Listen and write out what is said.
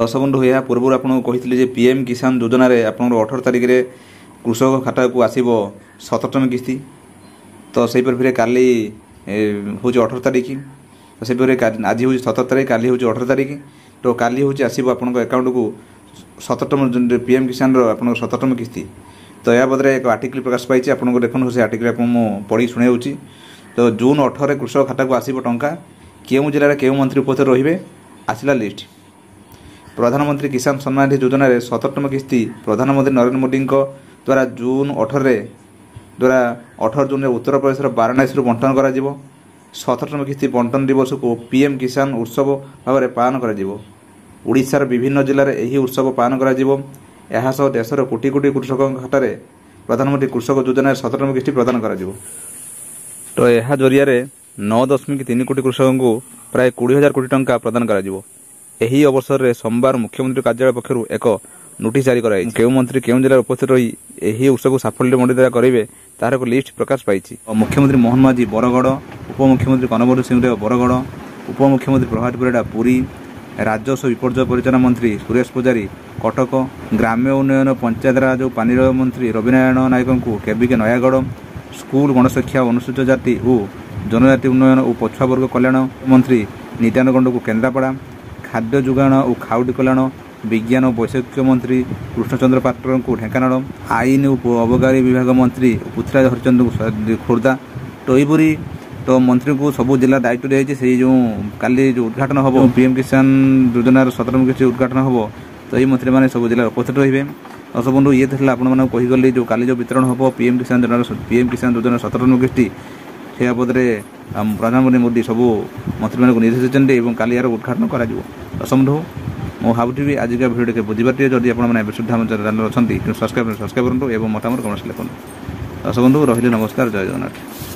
दश बंधु या पूर्व आपको कही पीएम किसान योजन आप 18 तारिख में कृषक खाता को आसो 17 किस्ती तो से काली हूँ 18 तारिख तो से आज हूँ 17 तारिख काली हूँ 18 तारिख तो काली हूँ आसो आप अकाउंट को 17 पीएम किसान आप 17 किस्ती तो या बदले एक आर्टिकल प्रकाश पाई आपको देखो से आर्टिकल आपको पढ़ी शुणाऊँगी तो जून 18 कृषक खाता को आसो टंका केउं जिले केउं मंत्री उपस्थित रहिबे आसिला लिस्ट प्रधानमंत्री किसान सम्मान निधि योजन 17 किस्ती प्रधानमंत्री नरेंद्र मोदी द्वारा जून 18 जून उत्तर प्रदेश वाराणसी बंटन कर 17 किस्ती बंटन दिवस को पीएम किसान उत्सव भाव में पालन कर विभिन्न जिले में यही उत्सव पालन कर देशर कोटी कोटी कृषकों खातार प्रधानमंत्री कृषक योजन 17 किस्ती प्रदान कर तो यह जरिया 9.3 कोटी कृषकों को प्राय 20,000 कोटी टंका प्रदान कर यही अवसर में सोमवार मुख्यमंत्री कार्यालय पक्षर एक नोटिस जारी कराई केउं मंत्री केउं जिले उपस्थित रही यही उत्सव साफल्य मंडी द्वारा करेंगे तार एक लिस्ट प्रकाश पाई मुख्यमंत्री मोहन माझी बरगड़ उपमुख्यमंत्री कनवर सिंह बरगड़ उपमुख्यमंत्री प्रभात परिड़ा पुरी राजस्व विपर्यय परिचालन मंत्री सुरेश पूजारी कटक ग्राम्य उन्नयन पंचायतराज और पानी मंत्री रविनारायण नायक को केबिके नयागढ़ स्कूल गणशिक्षा अनुसूचित जाति और जनजाति उन्नयन और पछुआ वर्ग कल्याण मंत्री नित्यानंद गंड को केन्द्रापड़ा खाद्य जोगाण और खाउटी कल्याण विज्ञान और वैषयिक मंत्री कृष्णचंद्र पात्र को ढेंकानाल आईन और अबकारी विभाग मंत्री पृथ्वीराज हरिचंद्र को खोर्धा तो यहपरी तो मंत्री को सबू जिला दायित्व दिखाई से जो काली जो उद्घाटन हम पीएम किसान योजनार 17 किस्ती उद्घाटन हम तो ये मंत्री मैंने सब जिले उपस्थित रहे दर्शक बंधु ये था आपगली जो काली जो वितरण हम पीएम किसान योजना 17 किस्ती से बाबद प्रधानमंत्री मोदी सबू मंत्री मानक निर्देश देते काली यार उद्घाटन कर दर्शक बंधु मो भावी आजिका भिडियो टे बुझीपारे जदि आपने सुधा चैनल अच्छा सब्सक्राइब करूँ और मतामत कमेंट लिखुन दर्शक बंधु रही नमस्कार जय जगन्नाथ।